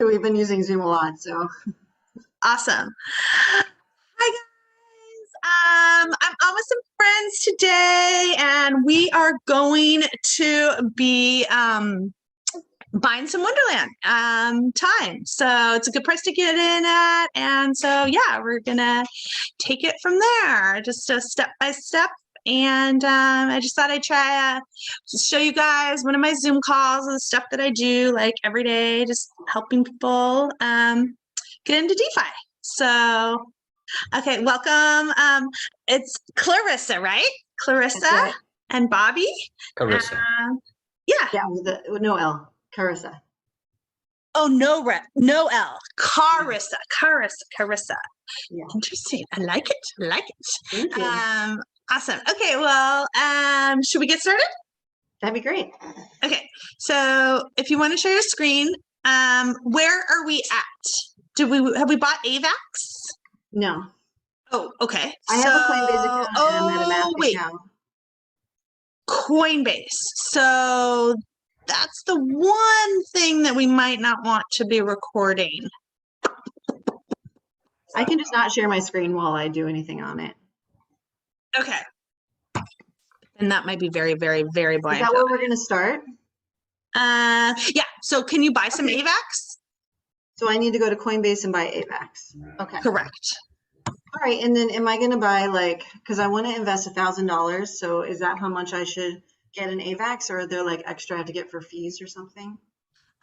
We've been using Zoom a lot, so. Awesome. Hi guys. I'm on with some friends today, and we are going to be buying some Wonderland time. So it's a good price to get in at, and so yeah, we're gonna take it from there, just a step by step. And I just thought I'd try to show you guys one of my Zoom calls and the stuff that I do like every day, just helping people get into DeFi. So, okay, welcome. It's Clarissa, right? Clarissa Right. and Bobby. Carissa. Yeah. Yeah, with no L. Carissa. Oh, no L. Carissa. Yeah. Interesting. I like it. Thank you. Awesome. Okay, well, should we get started? That'd be great. Okay, so if you want to share your screen, where are we at? Have we bought AVAX? No. Oh, okay. I have a Coinbase account and a Metamask account. Coinbase. So that's the one thing that we might not want to be recording. I can just not share my screen while I do anything on it. Okay. And that might be very, very, very blank. Is that where we're going to start? Yeah. So can you buy some AVAX? So I need to go to Coinbase and buy AVAX. Okay. Correct. All right. And then am I going to buy because I want to invest $1,000. So is that how much I should get in AVAX, or are there like extra I have to get for fees or something?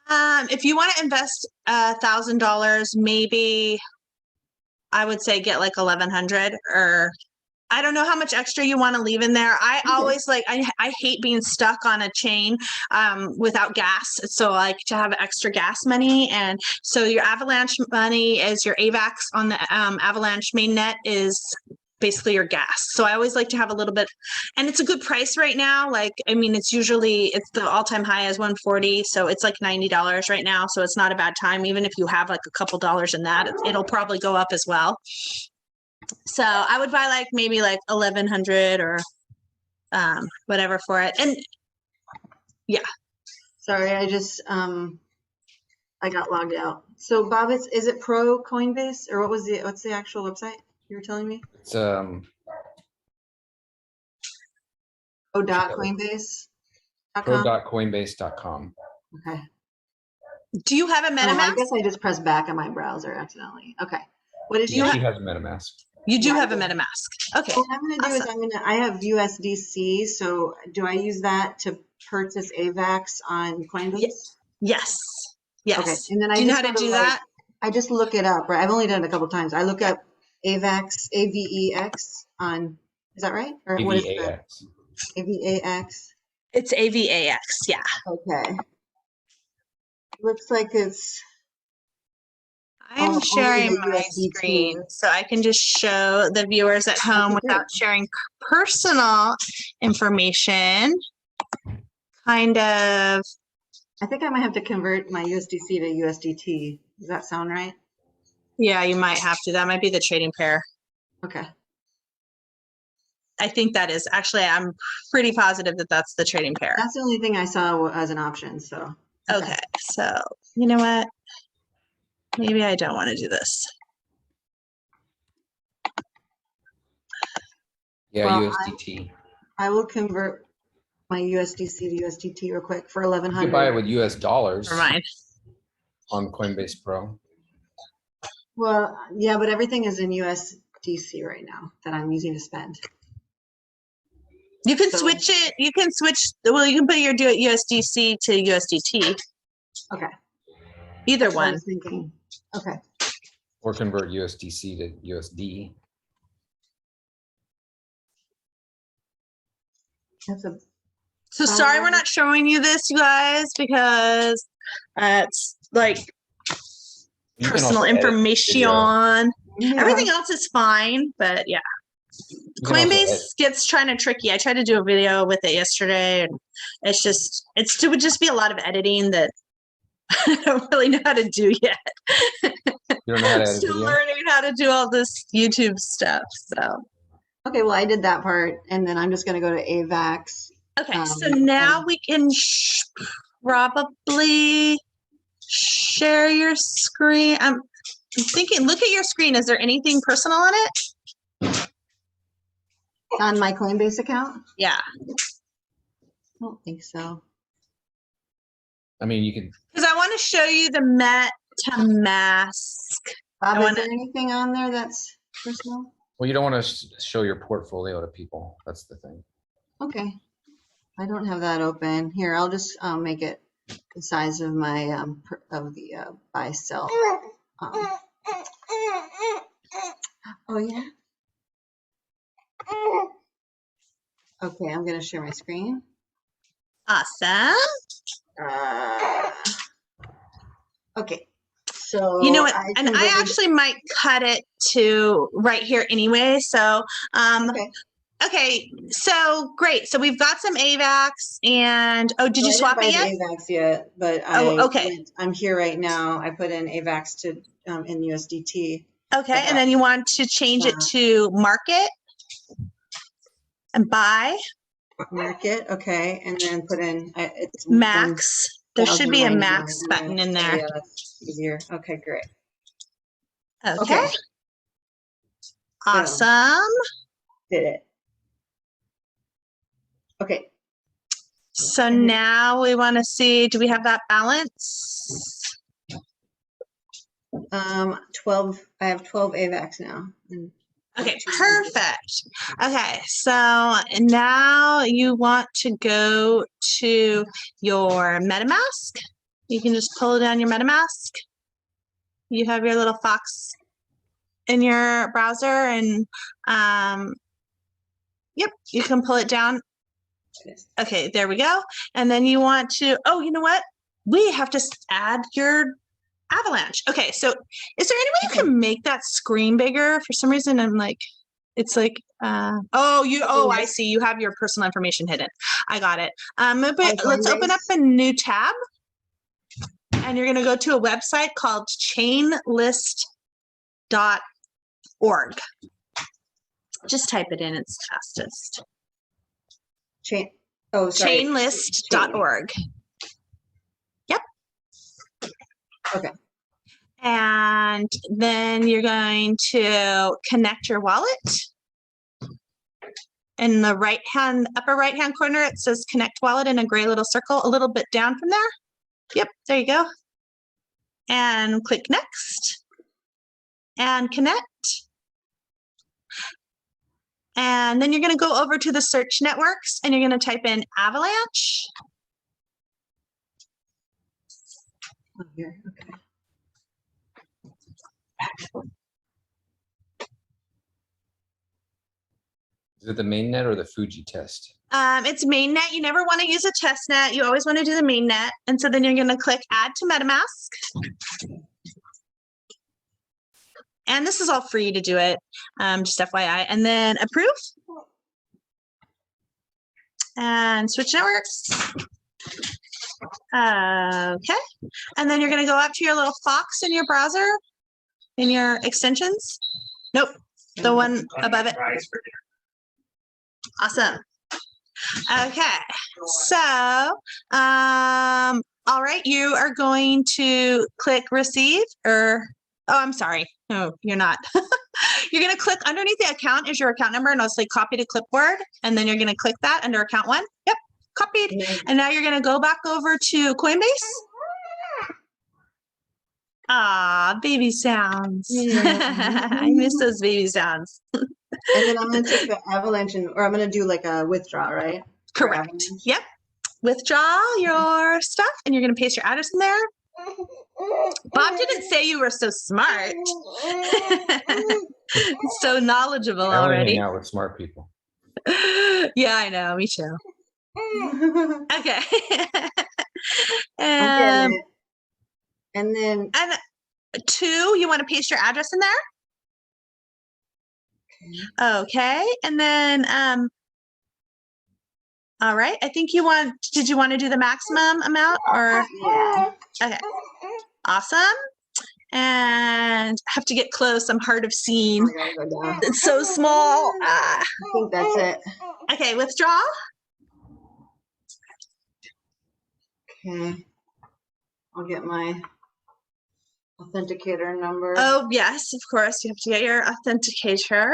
If you want to invest $1,000, maybe I would say get like 1,100, or I don't know how much extra you want to leave in there. I always I hate being stuck on a chain without gas. So I like to have extra gas money. And so your Avalanche money is your AVAX on the Avalanche mainnet is basically your gas. So I always like to have a little bit, and it's a good price right now. Like, I mean, it's the all-time high is 140. So it's like $90 right now. So it's not a bad time. Even if you have like a couple dollars in that, it'll probably go up as well. So I would buy like maybe like 1,100 or whatever for it. And yeah. Sorry, I just I got logged out. So Bob, is it pro Coinbase, or what's the actual website you were telling me? It's pro.coinbase.com. pro.coinbase.com. Okay. Do you have a MetaMask? I guess I just pressed back on my browser accidentally. Okay. What did Yeah, she has a MetaMask. You do have a MetaMask. Okay. What I'm going to do is I have USDC. So do I use that to purchase AVAX on Coinbase? Yes. Okay. And then do you know how to do that? I just look it up, right? I've only done it a couple of times. I look up AVAX, AVEX on, is that right? Or what is that? AVAX. It's AVAX, yeah. Okay. Looks like it's. I'm sharing my screen so I can just show the viewers at home without sharing personal information. Kind of. I think I might have to convert my USDC to USDT. Does that sound right? Yeah, you might have to. That might be the trading pair. Okay. I think that is. Actually, I'm pretty positive that that's the trading pair. That's the only thing I saw as an option, so. Okay, so you know what? Maybe I don't want to do this. Yeah, well, USDT. I will convert my USDC to USDT real quick for 1,100. You can buy it with US dollars. Never mind. On Coinbase Pro. Well, yeah, but everything is in USDC right now that I'm using to spend. You can switch it. You can put your USDC to USDT. Okay. Either That's one. what I was thinking. Okay. Or convert USDC to USD. So sorry we're not showing you this, you guys, because it's like personal information. Everything else is fine, but yeah. Coinbase gets kind of tricky. I tried to do a video with it yesterday, and it would just be a lot of editing that I don't really know how to do yet. You don't know how to edit Still video? learning how to do all this YouTube stuff. So. Okay, well, I did that part, and then I'm just going to go to AVAX. Okay, so now we can probably share your screen. I'm thinking, look at your screen. Is there anything personal on it? On my Coinbase account? Yeah. I don't think so. I mean, you can, Because I want to show you the Metamask. Bob, I is there anything on there that's personal? well, you don't want to show your portfolio to people. That's the thing. Okay. I don't have that open. Here, I'll just make it the size of my buy sell. Oh yeah. Okay, I'm gonna share my screen. Awesome. Okay. So You know what? I And I converted- actually might cut it to right here anyway. So, okay. So great. So we've got some AVAX and, oh, did you swap it yet? I didn't buy the AVAX yet, but Okay. I'm here right now. I put in AVAX to in USDT. Okay. And then you want to change it to market and buy. Market, okay, and then put in it's max. There should be a 1,099. max button in there. Yeah, that's easier. Okay, great. Okay. Awesome. Did it. Okay. So now we want to see, do we have that balance? 12. I have 12 AVAX now. Okay, perfect. Okay, so now you want to go to your MetaMask. You can just pull down your MetaMask. You have your little fox in your browser and yep, you can pull it down. Okay, there we go. And then you want to, oh, you know what? We have to add your Avalanche. Okay, so is there any way you can make that screen bigger? For some reason, I'm like, it's like, I see. You have your personal information hidden. I got it. Let's open up a new tab. And you're going to go to a website called chainlist.org. Just type it in. It's fastest. Chainlist.org. Yep. Okay. And then you're going to connect your wallet. In the upper right hand corner, it says connect wallet in a gray little circle, a little bit down from there. Yep, there you go. And click next and connect. And then you're going to go over to the search networks and you're going to type in Avalanche. Oh, here, okay. Is it the mainnet or the Fuji test? It's mainnet. You never want to use a test net. You always want to do the mainnet. And so then you're going to click add to MetaMask. And this is all free to do it, just FYI. And then approve. And switch networks. Okay. And then you're going to go up to your little fox in your browser, in your extensions. Nope, the one above it. Awesome. Okay, so, all right, you are going to click receive or, oh, I'm sorry. No, you're not. You're going to click underneath the account is your account number and I'll say copy to clipboard. And then you're going to click that under account 1. Yep, copied. And now you're going to go back over to Coinbase. Ah, baby sounds. Yeah. I miss those baby sounds. And then I'm going to take the Avalanche or I'm going to do like a withdraw, right? Correct. Yep. Withdraw your stuff and you're going to paste your address in there. Bob didn't say you were so smart. So knowledgeable I only already. hang out with smart people. Yeah, I know. Me too. Okay. And then 2, you want to paste your address in there? Okay. And then all right. I think did you want to do the maximum amount or? Yeah. Okay. Awesome. And I have to get close. I'm hard of seeing. It's so small. I think that's it. Okay, withdraw. Okay. I'll get my authenticator number. Oh, yes, of course. You have to get your authenticator.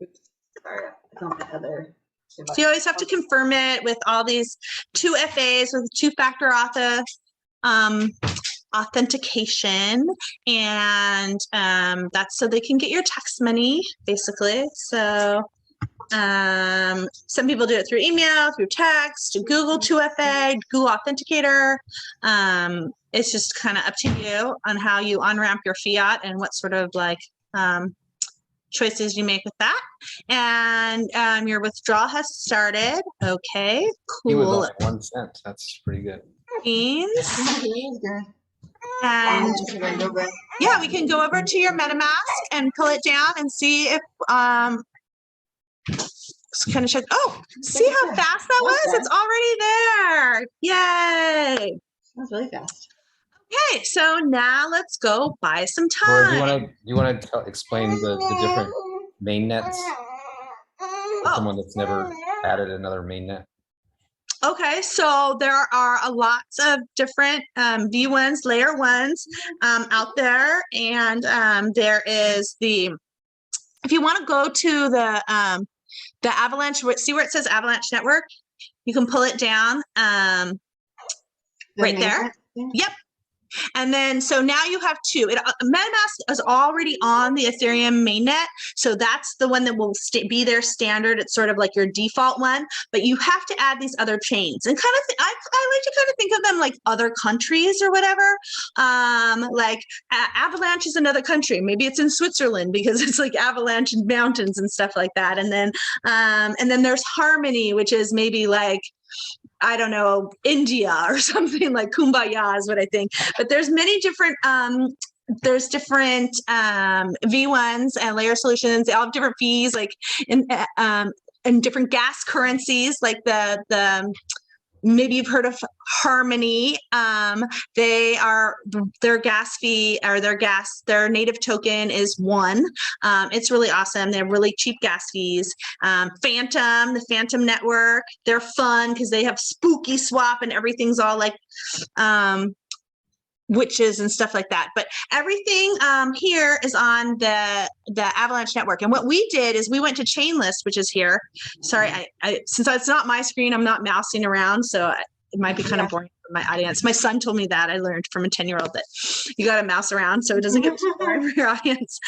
Oops, sorry, I don't have other. So you always have to confirm it with all these 2FAs with two-factor authentication, and that's so they can get your tax money, basically. So some people do it through email, through text, Google 2FA, Google Authenticator. It's just kind of up to you on how you on-ramp your fiat and what sort of like choices you make with that. And your withdrawal has started. Okay, It was cool. only 1 cent. That's pretty good. Beans. Good. And Should I go back? yeah, we can go over to your Metamask and pull it down and see if just kind of check. Oh, see how fast that was? It's already there. Yay. That was really fast. Okay, so now let's go buy some Laura, time. do you want to explain the different main nets for someone that's never added another main net? Okay, so there are lots of different V1s, layer 1s out there, and there is the, if you want to go to the Avalanche, see where it says Avalanche Network? You can pull it down right there. Yep. And then, so now you have two. MetaMask is already on the Ethereum mainnet. So that's the one that will be their standard. It's sort of like your default one, but you have to add these other chains and kind of, I like to kind of think of them like other countries or whatever. Like Avalanche is another country. Maybe it's in Switzerland because it's like avalanche and mountains and stuff like that. And then there's Harmony, which is maybe like, I don't know, India or something, like Kumbaya is what I think. But there's many different, V1s and layer solutions. They all have different fees, like in different gas currencies, like the maybe you've heard of Harmony. Their gas fee or their native token is 1. It's really awesome. They have really cheap gas fees. Phantom, the Phantom network, they're fun because they have spooky swap and everything's all like witches and stuff like that. But everything here is on the Avalanche network. And what we did is we went to Chainlist, which is here. Sorry, I since it's not my screen, I'm not mousing around, so it might be kind of boring for my audience. My son told me that. I learned from a 10-year-old that you got to mouse around so it doesn't get too boring for your audience.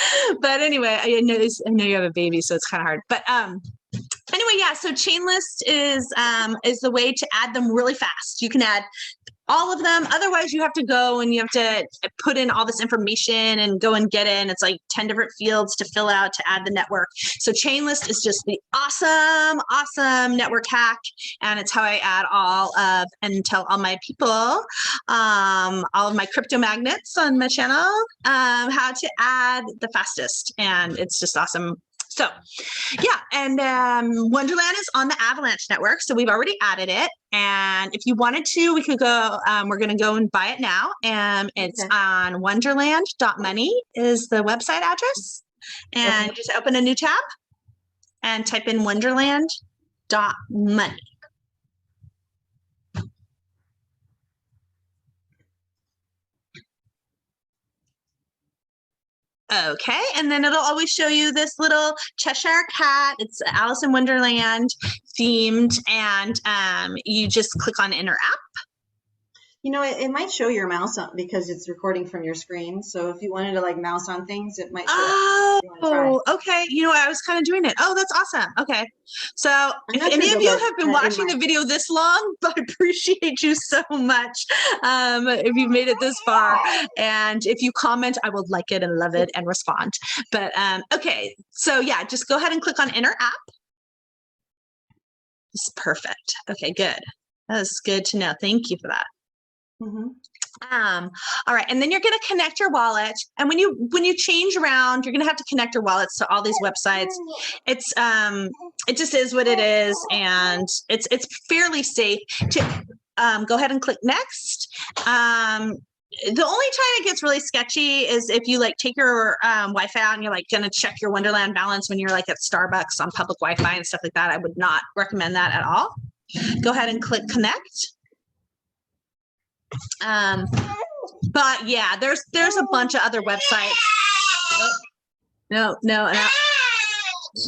But anyway, I know you have a baby, so it's kind of hard. But anyway, yeah. So Chainlist is the way to add them really fast. You can add all of them. Otherwise, you have to go and you have to put in all this information and go and get in. It's like 10 different fields to fill out to add the network. So Chainlist is just the awesome network hack. And it's how I add all of and tell all my people, all of my crypto magnets on my channel, how to add the fastest. And it's just awesome. So yeah, and Wonderland is on the Avalanche network. So we've already added it. And if you wanted to, we could go, we're going to go and buy it now. And it's on wonderland.money is the website address. And just open a new tab and type in wonderland.money. Okay, and then it'll always show you this little Cheshire cat. It's Alice in Wonderland themed, and you just click on Enter App. You know, it might show your mouse on because it's recording from your screen. So if you wanted to like mouse on things, it might show. Oh, okay. You know, I was kind of doing it. Oh, that's awesome. Okay. So if any of you have been watching the video this long, I appreciate you so much. If you've made it this far, and if you comment, I will like it and love it and respond. But okay. So yeah, just go ahead and click on Enter App. This is perfect. Okay, good. That is good to know. Thank you for that. All right, and then you're going to connect your wallet, and when you change around, you're going to have to connect your wallets to all these websites. It's it just is what it is, and it's fairly safe to go ahead and click next. The only time it gets really sketchy is if you like take your Wi-Fi out and you're like going to check your Wonderland balance when you're like at Starbucks on public Wi-Fi and stuff like that. I would not recommend that at all. Go ahead and click connect. But yeah, there's a bunch of other websites. Oh, no.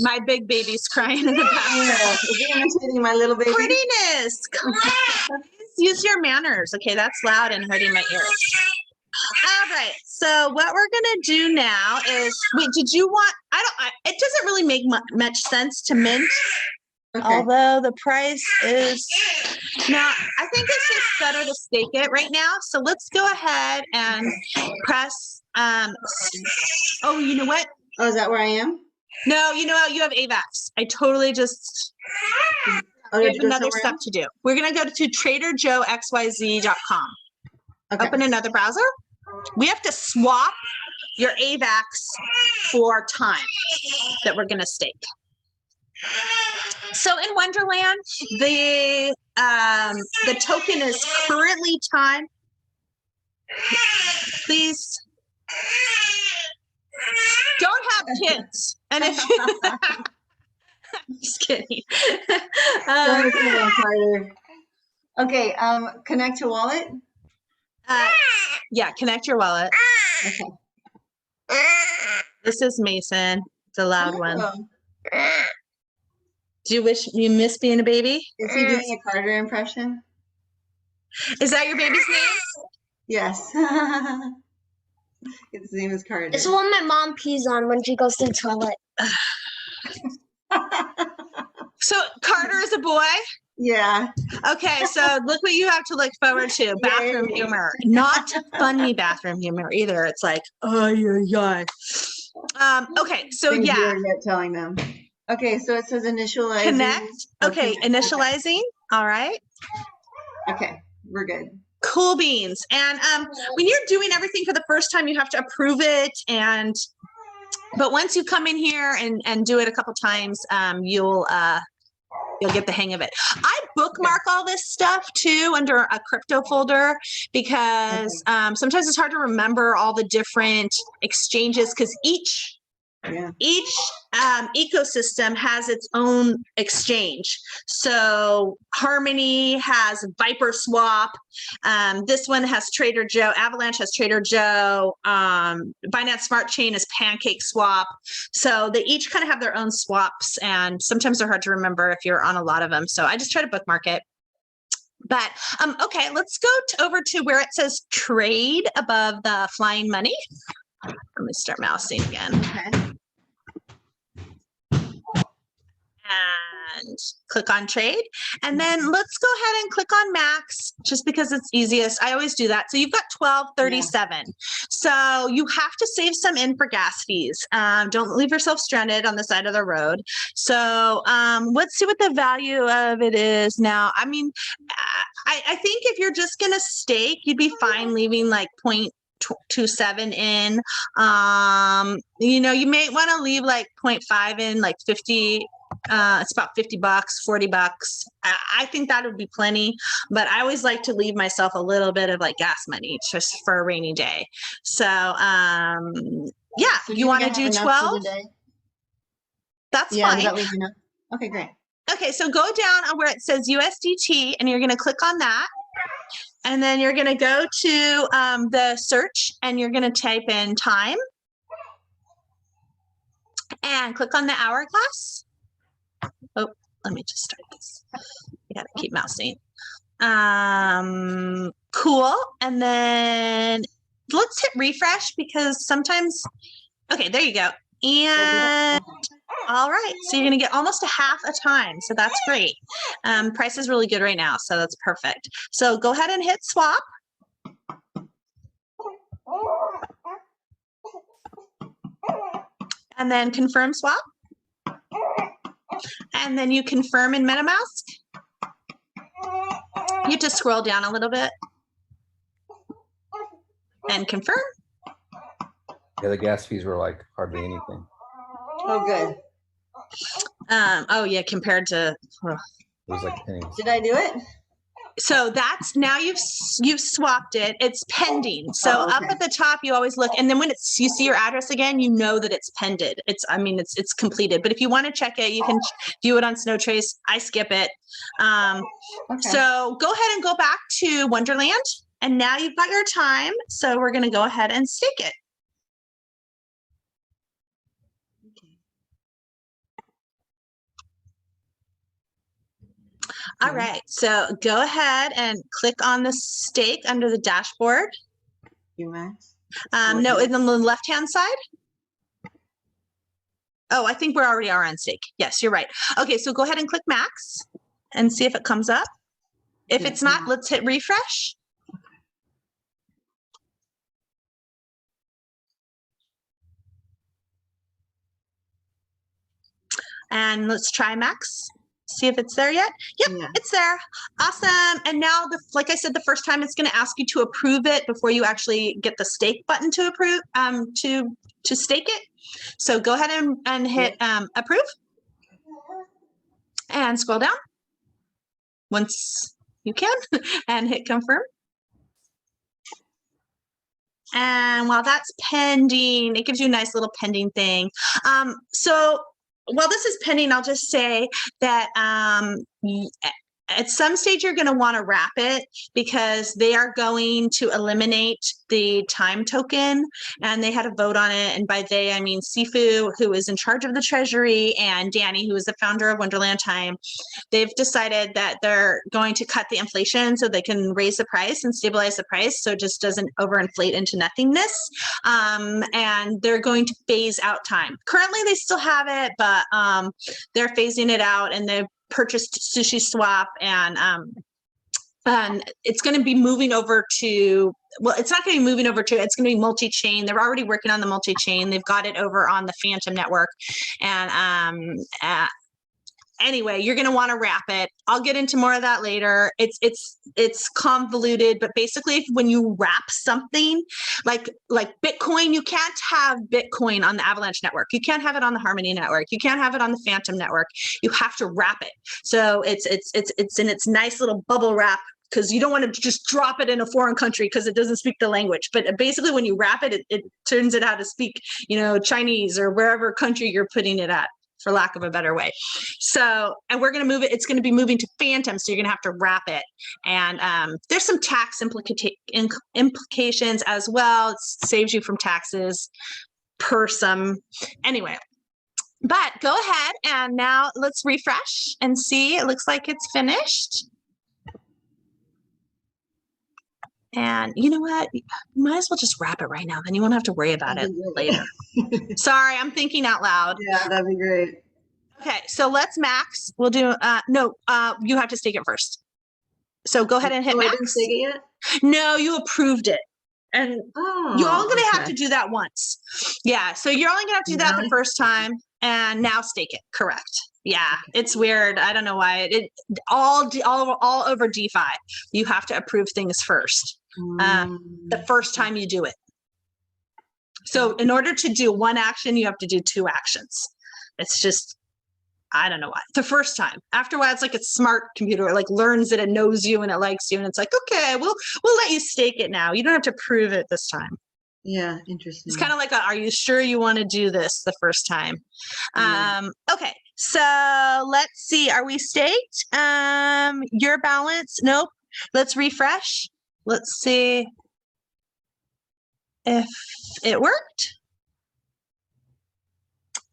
My big baby's crying in the background. Is he imitating my little baby? Prettiness. Come on. Use your manners. Okay, that's loud and hurting my ears. All right. So what we're gonna do now is, wait, did you want? It doesn't really make much sense to mint. Okay. Although the price is now, I think it's just better to stake it right now. So let's go ahead and press. Oh, you know what? Oh, is that where I am? No, you know what? You have AVAX. I totally just Oh, have another step to do. We're gonna go to traderjoexyz.com. Okay. Open another browser. We have to swap your AVAX for time that we're gonna stake. So in Wonderland, the token is currently time. Please don't have kids. And if just kidding. Okay, connect to wallet. Yeah, connect your wallet. Okay. This is Mason. It's a loud one. Oh. Do you wish you miss being a baby? Is he doing a Carter impression? Is that your baby's name? Yes. His name is Carter. It's the one my mom pees on when she goes to the toilet. So Carter is a boy? Yeah. Okay, so look what you have to look forward to. Bathroom humor. Not funny bathroom humor either. It's like, oh, yeah. Okay, so Things yeah. you're yet telling them. Okay, so it says initializing. Connect. Okay, connect. initializing. All right. Okay, we're good. Cool beans. And when you're doing everything for the first time, you have to approve it. But once you come in here and do it a couple times, you'll get the hang of it. I bookmark all this stuff too under a crypto folder because sometimes it's hard to remember all the different exchanges because each ecosystem has its own exchange. So Harmony has Viper Swap. This one has Trader Joe. Avalanche has Trader Joe. Binance Smart Chain is Pancake Swap. So they each kind of have their own swaps, and sometimes they're hard to remember if you're on a lot of them. So I just try to bookmark it. But okay, let's go over to where it says trade above the flying money. Let me start mousing again. Okay. And click on trade. And then let's go ahead and click on max just because it's easiest. I always do that. So you've got 1237. Yeah. So you have to save some in for gas fees. Don't leave yourself stranded on the side of the road. So let's see what the value of it is now. I mean, I think if you're just going to stake, you'd be fine leaving like 0.27 in. You may want to leave like 0.5 in, like 50. It's about $50, $40. I think that would be plenty, but I always like to leave myself a little bit of like gas money just for a rainy day. So, yeah, So you want to do 12? That's fine. That leaves enough? Okay, great. Okay, so go down on where it says USDT and you're going to click on that. And then you're going to go to the search and you're going to type in time and click on the hourglass. Oh, let me just start this. You gotta keep mousing. Cool. And then let's hit refresh because sometimes, okay, there you go. And all right, so you're gonna get almost a half a time. So that's great. Price is really good right now, so that's perfect. So go ahead and hit swap. And then confirm swap. And then you confirm in Metamask. You have to scroll down a little bit and confirm. Yeah, the gas fees were like hardly anything. Oh, good. Oh yeah, compared to. It was like pennies. Did I do it? So that's now you've swapped it. It's pending. So okay. Up at the top, you always look, and then when you see your address again, you know that it's pended. It's completed. But if you want to check it, you can view it on Snowtrace. I skip it. Okay. So go ahead and go back to Wonderland. And now you've got your time. So we're going to go ahead and stake it. Okay. All right. So go ahead and click on the stake under the dashboard. Max. No, in the left-hand side. Oh, I think we already are on stake. Yes, you're right. Okay, so go ahead and click max and see if it comes up. If it's not, let's hit refresh. And let's try max. See if it's there yet. Yep, Yeah. it's there. Awesome. And now, like I said, the first time it's going to ask you to approve it before you actually get the stake button to approve, to stake it. So go ahead and hit approve and scroll down once you can and hit confirm. And while that's pending, it gives you a nice little pending thing. So while this is pending, I'll just say that at some stage you're going to want to wrap it because they are going to eliminate the time token, and they had a vote on it. And by they, I mean Sifu, who is in charge of the treasury, and Danny, who is the founder of Wonderland Time. They've decided that they're going to cut the inflation so they can raise the price and stabilize the price so it just doesn't overinflate into nothingness. And they're going to phase out time. Currently, they still have it, but they're phasing it out, and they've purchased Sushi Swap, and it's going to be moving over to, well, it's not going to be moving over to, it's going to be multi-chain. They're already working on the multi-chain. They've got it over on the Phantom network. And anyway, you're going to want to wrap it. I'll get into more of that later. It's convoluted, but basically when you wrap something like Bitcoin, you can't have Bitcoin on the Avalanche network. You can't have it on the Harmony network. You can't have it on the Phantom network. You have to wrap it. So it's in its nice little bubble wrap, because you don't want to just drop it in a foreign country because it doesn't speak the language. But basically when you wrap it, it turns it out to speak, Chinese or wherever country you're putting it at, for lack of a better way. So, and we're going to move it. It's going to be moving to Phantom. So you're going to have to wrap it. And there's some tax implications as well. It saves you from taxes per some. Anyway, but go ahead and now let's refresh and see. It looks like it's finished. And you know what? You might as well just wrap it right now. Then you won't have to worry about it later. Sorry, I'm thinking out loud. Yeah, that'd be great. Okay, so let's max. We'll do, you have to stake it first. So go ahead and hit max. I didn't stake it yet? No, you approved it. And you're only going to have to do that once. Yeah, so you're only going to have to do that the first time and now stake it. Correct. Yeah, it's weird. I don't know why. All over DeFi, you have to approve things first. The first time you do it. So in order to do one action, you have to do two actions. It's just, I don't know why. The first time. After a while, it's like a smart computer. It like learns that it knows you and it likes you. And it's like, okay, we'll let you stake it now. You don't have to prove it this time. Yeah, interesting. It's kind of like, are you sure you want to do this the first time? Okay, so let's see. Are we staked? Your balance? Nope. Let's refresh. Let's see if it worked.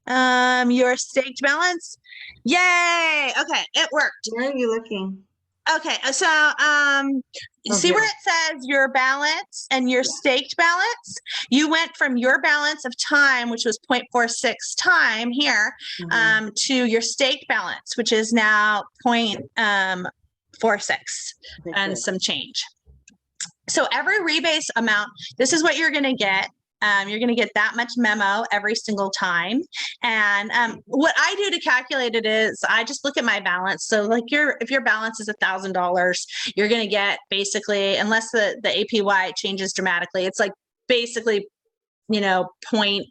Your staked balance. Yay. Okay, it worked. Where are you looking? Okay, so see where it says your balance and your staked balance? You went from your balance of time, which was 0.46 time here, to your staked balance, which is now 0.46 and some change. So every rebase amount, this is what you're going to get. You're going to get that much memo every single time. And what I do to calculate it is I just look at my balance. So like if your balance is $1,000, you're going to get basically, unless the APY changes dramatically, it's like basically, 0.6.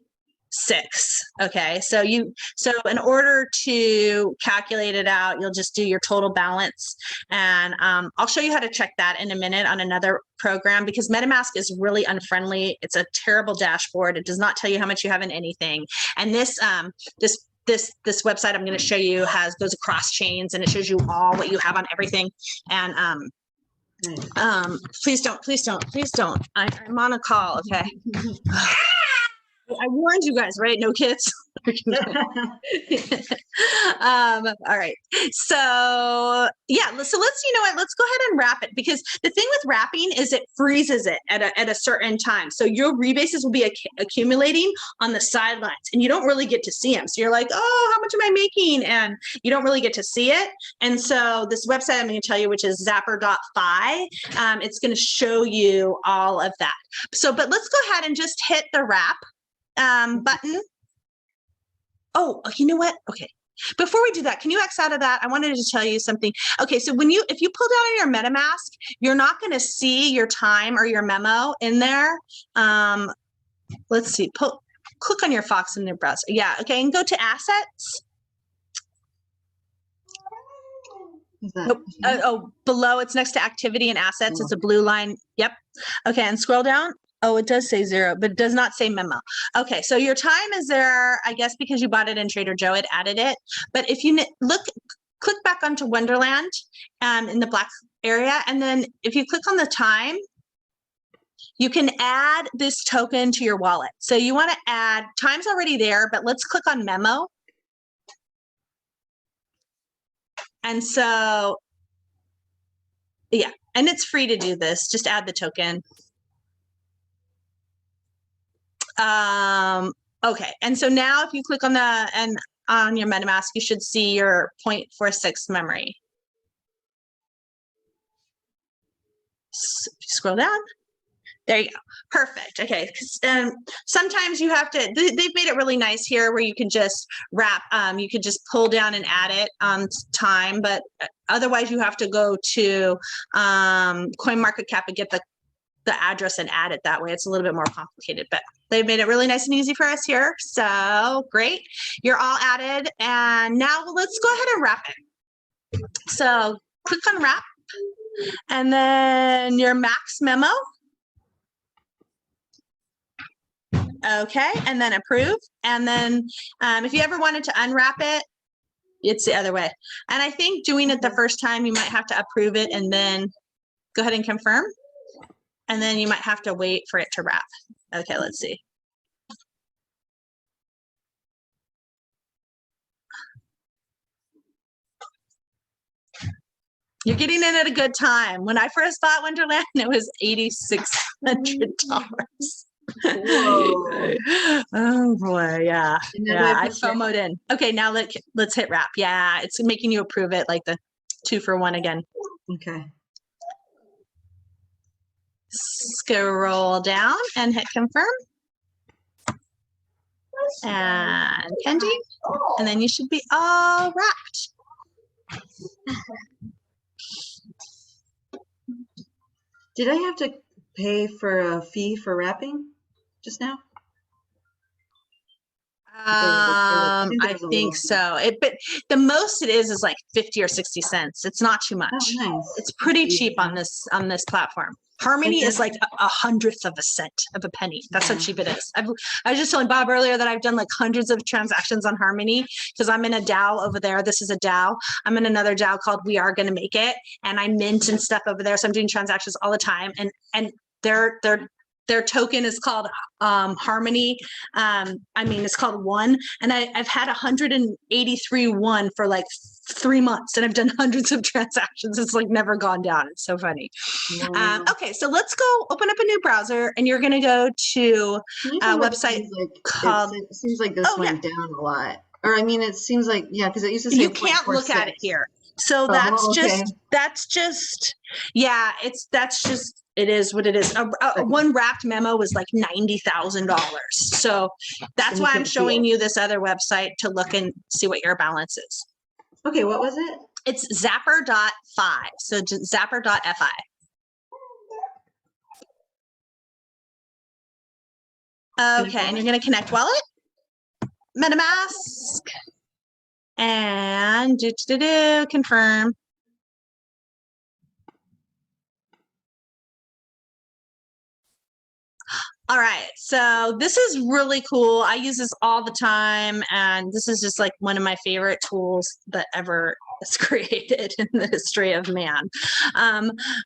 Okay. So in order to calculate it out, you'll just do your total balance. And I'll show you how to check that in a minute on another program, because Metamask is really unfriendly. It's a terrible dashboard. It does not tell you how much you have in anything. And this website I'm going to show you goes across chains, and it shows you all what you have on everything. And Okay. Please don't. I'm on a call, okay? I warned you guys, right? No kids. All right. So yeah, so let's, you know what, let's go ahead and wrap it, because the thing with wrapping is it freezes it at a certain time. So your rebases will be accumulating on the sidelines and you don't really get to see them. So you're like, oh, how much am I making? And you don't really get to see it. And so this website I'm going to tell you, which is zapper.fi, it's going to show you all of that. So, but let's go ahead and just hit the wrap button. Oh, you know what? Okay. Before we do that, can you X out of that? I wanted to tell you something. Okay, so if you pull down on your MetaMask, you're not going to see your time or your memo in there. Let's see. Click on your Fox in your browser. Yeah. Okay, and go to assets. Nope. Below, it's next to activity and assets. It's a blue line. Yep. Okay, and scroll down. Oh, it does say 0, but it does not say memo. Okay, so your time is there, I guess, because you bought it in Trader Joe, it added it. But if you click back onto Wonderland in the black area, and then if you click on the time, you can add this token to your wallet. So you want to add, time's already there, but let's click on memo. And so, yeah, and it's free to do this. Just add the token. Okay, and so now if you click on on your MetaMask, you should see your 0.46 memory. So if you scroll down, there you go. Perfect. Okay, sometimes you have to. They've made it really nice here, where you can just wrap. You can just pull down and add it on time, but otherwise you have to go to CoinMarketCap and get the address and add it that way. It's a little bit more complicated, but they've made it really nice and easy for us here. So great. You're all added. And now let's go ahead and wrap it. So click on wrap and then your max memo. Okay. And then approve. And then if you ever wanted to unwrap it, it's the other way. And I think doing it the first time, you might have to approve it and then go ahead and confirm. And then you might have to wait for it to wrap. Okay, let's see. You're getting in at a good time. When I first bought Wonderland, it was $8,600. Oh boy, yeah. Yeah, I FOMO'd in. Okay, now let's hit wrap. Yeah, it's making you approve it, like the 2-for-1 again. Okay. Scroll down and hit confirm. And pending. And then you should be all wrapped. Did I have to pay for a fee for wrapping just now? I think so. But the most it is like 50 or 60 cents. It's not too much. Oh, nice. It's pretty cheap on this platform. Harmony is like a hundredth of a cent of a penny. That's how cheap it is. I was just telling Bob earlier that I've done like hundreds of transactions on Harmony because I'm in a DAO over there. This is a DAO. I'm in another DAO called We Are Gonna Make It, and I mint and stuff over there. So I'm doing transactions all the time, and their token is called Harmony. It's called One, and I've had 183 One for like 3 months, and I've done hundreds of transactions. It's like never gone down. It's so funny. Wow. Okay, so let's go open up a new browser, and you're going to go to a website called. It seems like this went down a lot. Or I mean, it seems like because it used to say you can't look at it here. So that's just it is what it is. One wrapped memo was like $90,000. So that's why I'm showing you this other website to look and see what your balance is. Okay, what was it? It's zapper.fi. So zapper.fi. Okay, and you're going to connect wallet, MetaMask, and confirm. All right, so this is really cool. I use this all the time, and this is just like one of my favorite tools that ever is created in the history of man.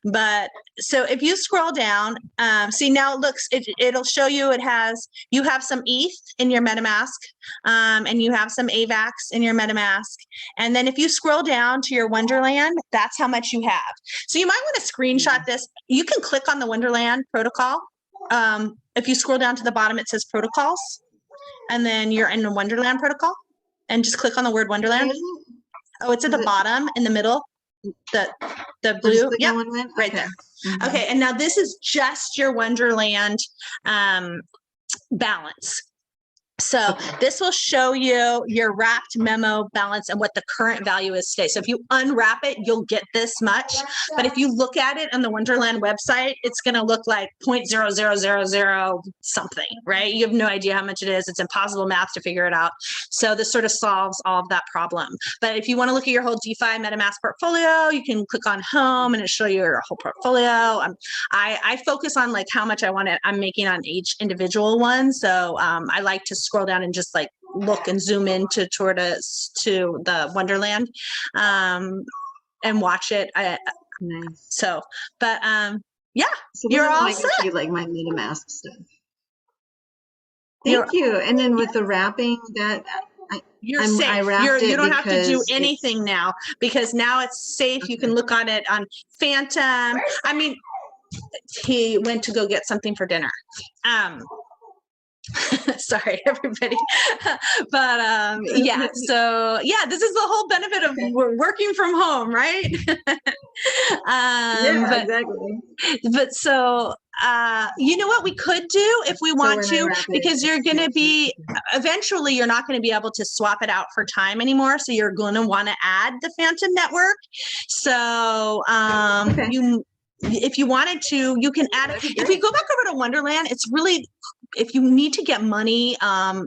But so if you scroll down, see now it looks, it'll show you you have some ETH in your MetaMask, and you have some AVAX in your MetaMask. And then if you scroll down to your Wonderland, that's how much you have. So you might want to screenshot this. You can click on the Wonderland protocol. If you scroll down to the bottom, it says protocols, and then you're in the Wonderland protocol, and just click on the word Wonderland. Oh, it's at the bottom in the middle, the blue. Yeah, right there. Mm-hmm. Okay, and now this is just your Wonderland balance. So this will show you your wrapped memo balance and what the current value is today. So if you unwrap it, you'll get this much. But if you look at it on the Wonderland website, it's going to look like 0.0000 something, right? You have no idea how much it is. It's impossible math to figure it out. So this sort of solves all of that problem. But if you want to look at your whole DeFi MetaMask portfolio, you can click on home and it'll show you your whole portfolio. I focus on like how much I'm making on each individual one. So I like to scroll down and just like look and zoom in to the Wonderland and watch it. Nice. So, but yeah, so you're all I set. can see like my MetaMask stuff. Thank you. And then with the wrapping, that you're safe. You don't have to do anything now because now it's safe. Okay. You can look on it on Phantom. I mean, he went to go get something for dinner. Sorry, everybody. But yeah, so yeah, this is the whole benefit of working from home, right? Yeah, exactly. But so you know what we could do if we want to, because you're going to be eventually you're not going to be able to swap it out for time anymore. So you're going to want to add the Phantom network. So if you wanted to, you can add it. If we go back over to Wonderland, it's really, if you need to get money, yeah,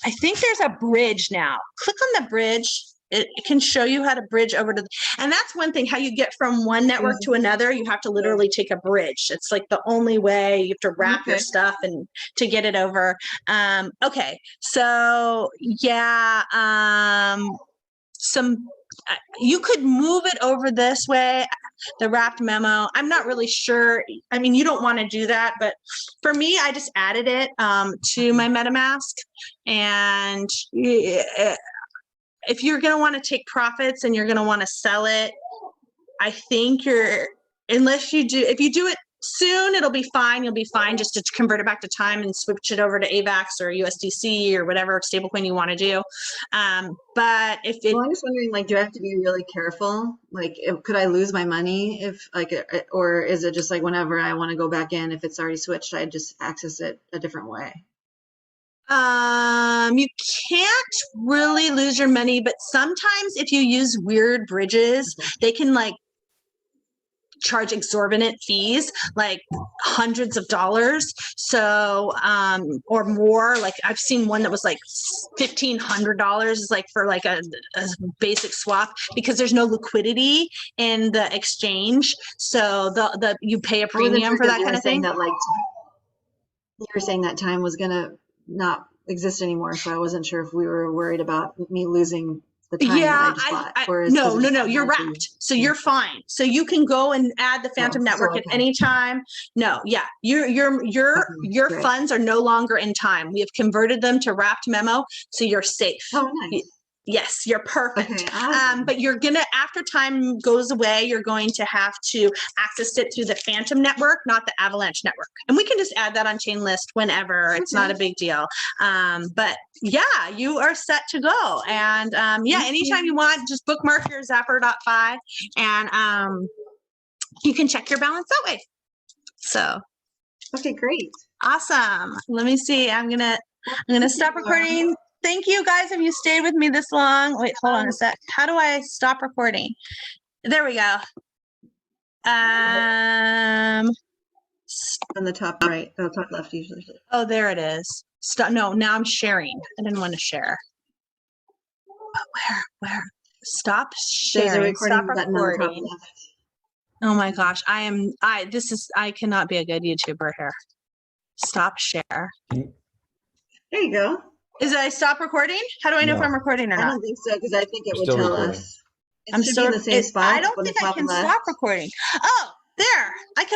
I think there's a bridge now. Click on the bridge. It can show you how to bridge over to, and that's one thing, how you get from one network to another, you have to literally take a bridge. It's like the only way. You have to wrap your stuff and to get it over. Okay, so yeah, you could move it over this way, the wrapped memo. I'm not really sure. I mean, you don't want to do that, but for me, I just added it to my MetaMask. And if you're going to want to take profits and you're going to want to sell it, I think if you do it soon, it'll be fine. You'll be fine just to convert it back to time and switch it over to AVAX or USDC or whatever stablecoin you want to do. But if it, well, I'm just wondering, like, do I have to be really careful? Like, could I lose my money if, like, or is it just like whenever I want to go back in, if it's already switched, I just access it a different way? You can't really lose your money, but sometimes if you use weird bridges, they can like charge exorbitant fees, like hundreds of dollars. So, or more. Like I've seen one that was like $1,500 is like for like a basic swap, because there's no liquidity in the exchange. So you pay a premium for that kind of thing. That, like, you were saying that time was gonna not exist anymore, so I wasn't sure if we were worried about me losing the time that I just bought. No, you're wrapped, so you're fine. So you can go and add the Phantom network at any time. No, yeah, your funds are no longer in time. We have converted them to wrapped memo, so you're safe. Oh, nice. Yes, you're perfect. Okay, awesome. But you're gonna, after time goes away, you're going to have to access it through the Phantom network, not the Avalanche network. And we can just add that on chain list whenever. It's not a big deal. But yeah, you are set to go. And yeah, anytime you want, just bookmark your Zapper.fi and you can check your balance that way. So. Okay, great. Awesome. Let me see. I'm gonna stop recording. Thank you guys if you stayed with me this long. Wait, hold on a sec. How do I stop recording? There we go. On the top right, top left usually. Oh, there it is. Stop. No, now I'm sharing. I didn't want to share. But where? Stop sharing. There's a recording Stop button on the top recording. left. Oh my gosh. I cannot be a good YouTuber here. Stop share. There you go. Is it I stop recording? How do I know if I'm recording or not? I don't think so, because I think it would still tell recording. us. It should be in the same spot. I don't on the think I top can left. stop recording. Oh, there. I can